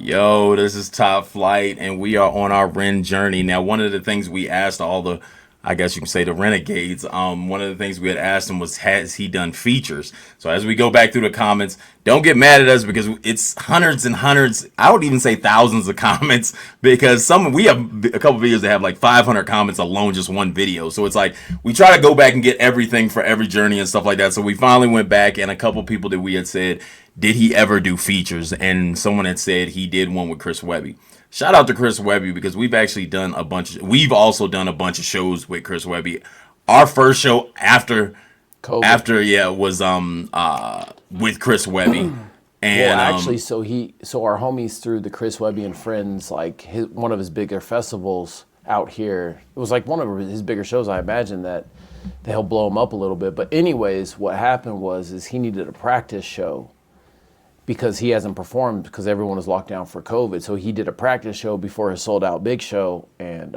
Yo, this is Top Flight, and we are on our Ren journey. Now, one of the things we asked all the, I guess you can say the renegades, one of the things we had asked him was, has he done features? So as we go back through the comments, don't get mad at us because it's hundreds and hundreds, I would even say thousands of comments, because we have a couple videos that have like 500 comments alone, just one video. So it's like, we try to go back and get everything for every journey and stuff like that. So we finally went back, and a couple people that we had said, did he ever do features? And someone had said he did one with Chris Webby. Shout out to Chris Webby, because we've actually done we've also done a bunch of shows with Chris Webby. Our first show after COVID. Was with Chris Webby. And actually, so our homies threw the Chris Webby and Friends, like one of his bigger festivals out here. It was like one of his bigger shows. I imagine that they helped blow him up a little bit. But anyways, what happened is he needed a practice show, because he hasn't performed because everyone was locked down for COVID. So he did a practice show before his sold out big show, and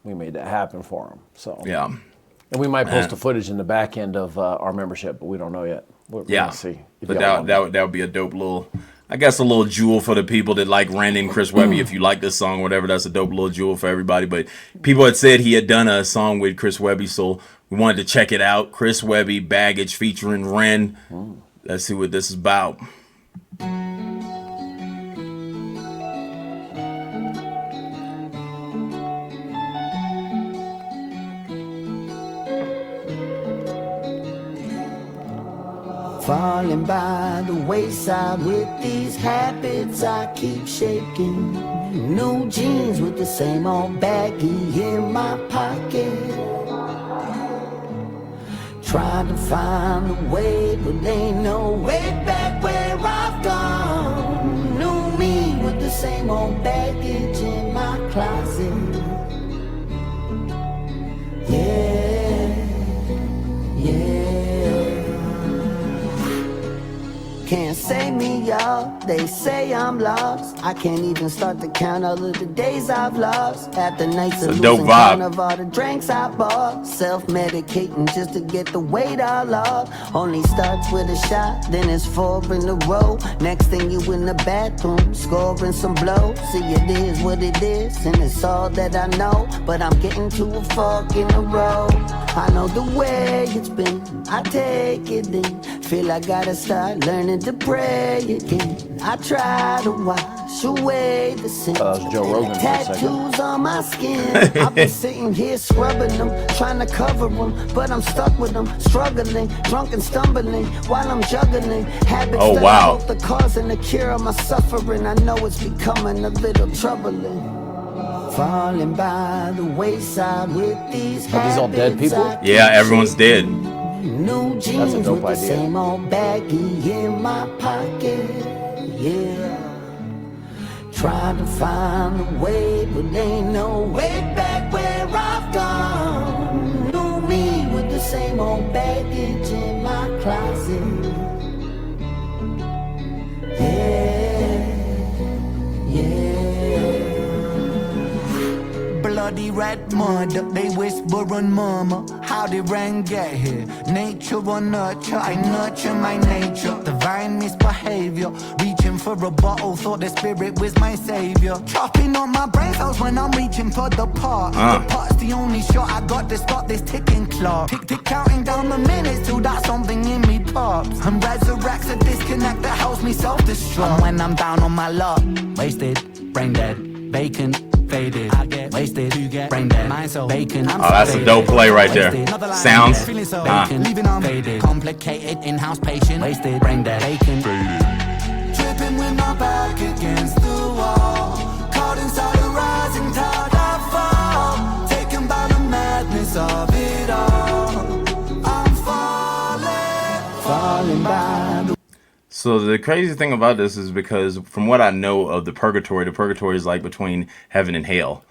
we made that happen for him. So yeah. And we might post the footage in the back end of our membership, but we don't know yet. We're gonna see. But that would be a dope little, I guess, a little jewel for the people that like Ren and Chris Webby. If you like this song, whatever, that's a dope little jewel for everybody. But people had said he had done a song with Chris Webby, so we wanted to check it out. Chris Webby, Baggage featuring Ren. Let's see what this is about. Falling by the wayside with these habits I keep shaking. New jeans with the same old baggie in my pocket. Trying to find a way, but ain't no way back where I've gone. New me with the same old baggage in my closet. Can't say me, y'all, they say I'm lost. I can't even start to count all of the days I've lost. After nights of losing count of all the drinks I bought. Self-medicating just to get the weight all off. Only starts with a shot, then it's 4 in a row. Next thing you in the bathroom, scoring some blows. See, it is what it is, and it's all that I know. But I'm getting to a fork in the road. I know the way it's been, I take it in. Feel I gotta start learning to pray again. I try to wash away the sin. Joe Rogan for a second. Tattoos on my skin. I've been sitting here scrubbing them, trying to cover them, but I'm stuck with them, struggling, drunk and stumbling while I'm juggling habits that are both the cause and the cure of my suffering. I know it's becoming a little troubling. Falling by the wayside with these habits. Are these all dead people? Yeah, everyone's dead. New jeans with the same old baggie in my pocket, yeah. Trying to find a way, but ain't no way back where I've gone. New me with the same old baggage in my closet, Bloody red mud, they whisper and murmur. How did rain get here? Nature or nurture? I nurture my nature. Divine misbehavior, reaching for a bottle, thought the spirit was my savior. Chopping on my brain cells when I'm reaching for the pot. The pot's the only shot I got to stop this ticking clock. Tick tick, counting down the minutes till that something in me pops. And resurrects a disconnect that helps me self-destruct. And when I'm down on my luck, wasted, brain dead, vacant. Faded, I get wasted, you get brain dead, mind so vacant. Oh, that's a dope play right there. Sounds. So leaving on faded, complicated, in-house patient, wasted, brain dead, vacant. Tripping with my back against the wall, caught inside a rising tide I fall, taken by the madness of it all. I'm falling by the. So the crazy thing about this is because from what I know of the purgatory is like between heaven and hell.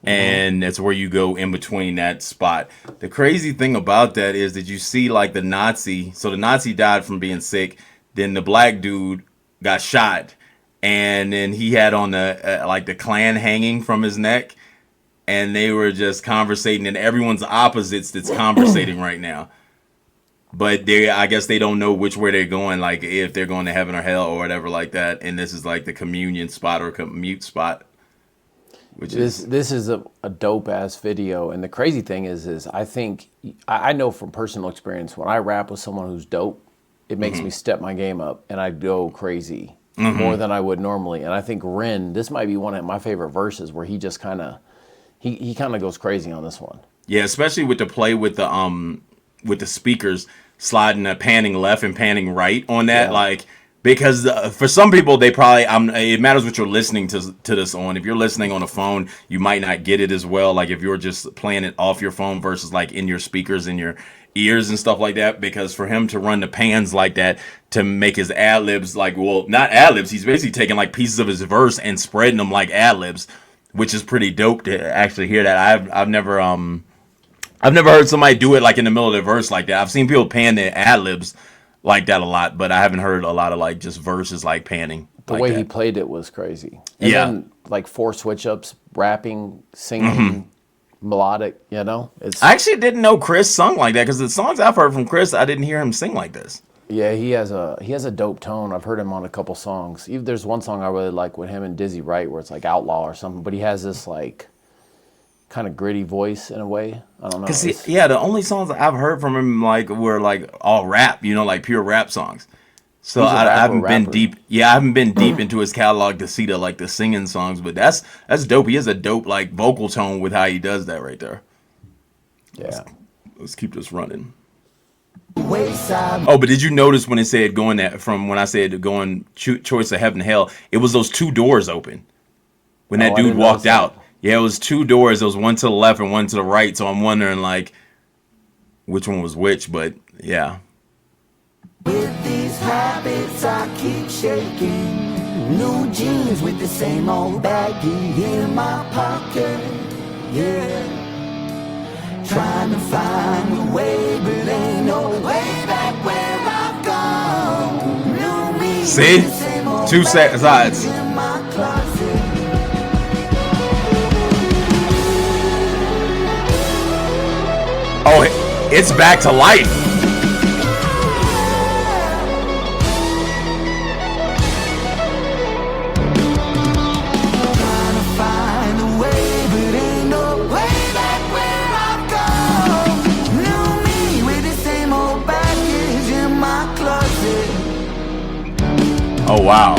And that's where you go in between that spot. The crazy thing about that is that you see like the Nazi. So the Nazi died from being sick. Then the black dude got shot. And then he had on the like the Klan hanging from his neck. And they were just conversating. And everyone's opposites that's conversating right now. but I guess they don't know which way they're going, like if they're going to heaven or hell or whatever like that. And this is like the communion spot or commute spot. This is a dope ass video, and the crazy thing is I think I know from personal experience when I rap with someone who's dope, it makes me step my game up, and I go crazy more than I would normally. And I think Ren, this might be one of my favorite verses where he just kind of he kind of goes crazy on this one. Yeah, especially with the play with the speakers sliding panning left and panning right on that, like. Because for some people, they probably it matters what you're listening to this on. If you're listening on a phone, you might not get it as well. Like if you're just playing it off your phone versus like in your speakers in your ears and stuff like that. Because for him to run the pans like that to make his ad libs like, well, not ad libs. He's basically taking like pieces of his verse and spreading them like ad libs, which is pretty dope to actually hear that. I've never heard somebody do it like in the middle of the verse like that. I've seen people pan their ad libs like that a lot, but I haven't heard a lot of like just verses like panning. The like way that. he played it was crazy. And Yeah. then like 4 switch ups, rapping, singing, melodic, you know? I actually didn't know Chris sung like that because the songs I've heard from Chris, I didn't hear him sing like this. Yeah, he has a dope tone. I've heard him on a couple songs. There's one song I really like with him and Dizzy Wright where it's like Outlaw or something, but he has this like kind of gritty voice in a way. I don't know. The only songs I've heard from him like were like all rap, like pure rap songs. So I haven't been deep. Yeah, I haven't been deep into his catalog to see the singing songs, but that's dope. He has a dope like vocal tone with how he does that right there. Yeah. Let's keep this running. Oh, but did you notice when it said going when I said going choice of heaven and hell, it was those 2 doors open when that dude walked out. Yeah, it was 2 doors. There was one to the left and one to the right. So I'm wondering, like, which one was which. But, yeah. With these habits I keep shaking. New jeans with the same old baggie in my pocket. Yeah. Trying to find a way, but ain't no way back where I've gone. New me. See? 2 sides. In my closet. Oh, it's back to life. Trying to find a way, but ain't no way back where I've gone. New me with the same old baggage in my closet. Oh, wow.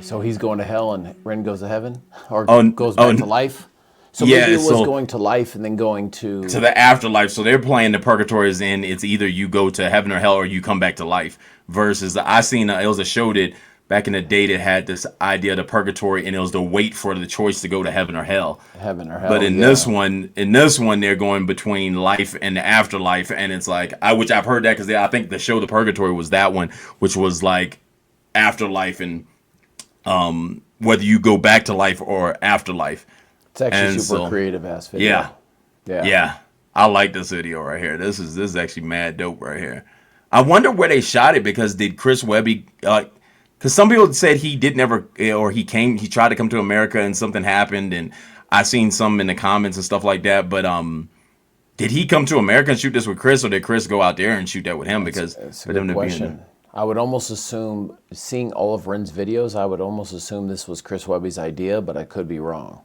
So he's going to hell and Ren goes to heaven? Or goes back to life? So Yeah, maybe it was so- going to life and then going to To the afterlife. So they're playing the purgatory as in it's either you go to heaven or hell or you come back to life. Versus I seen it was a show that back in the day that had this idea of the purgatory and it was the wait for the choice to go to heaven or hell. heaven or hell. But in this one, they're going between life and the afterlife, and it's like which I've heard that because I think the show The Purgatory was that one, which was like afterlife and whether you go back to life or afterlife. It's actually and super so- creative ass video. Yeah, I like this video right here. This is actually mad dope right here. I wonder where they shot it because did Chris Webby? Because some people said he did never, or he tried to come to America and something happened, and I seen some in the comments and stuff like that. But did he come to America and shoot this with Chris, or did Chris go out there and shoot that with him? Because That's a for them good to be in question. I would almost assume, seeing all of Ren's videos, I would almost assume this was Chris Webby's idea, but I could be wrong.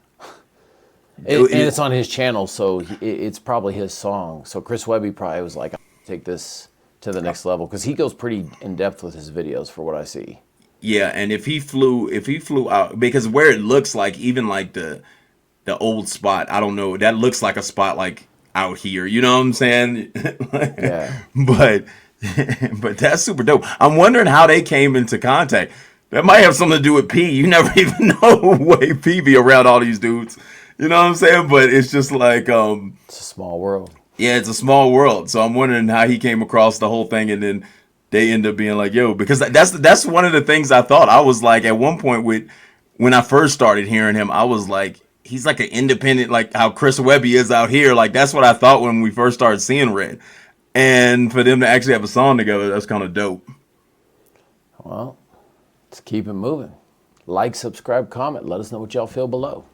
And it's on his channel, so it's probably his song. So Chris Webby probably was like, "I'll take this to the next level," because he goes pretty in depth with his videos, for what I see. Yeah, and if he flew out, because where it looks like even like the old spot, I don't know, that looks like a spot like out here. You know what I'm saying? Yeah. But that's super dope. I'm wondering how they came into contact. That might have something to do with P. You never even know way P be around all these dudes. You know what I'm saying? But it's just like It's a small world. yeah, it's a small world. So I'm wondering how he came across the whole thing, and then they end up being like, yo, because that's one of the things I thought. I was like, at one point when I first started hearing him, I was like, he's like an independent, like how Chris Webby is out here. Like that's what I thought when we first started seeing Red. And for them to actually have a song together, that's kind of dope. Well, let's keep it moving. Like, subscribe, comment. Let us know what y'all feel below.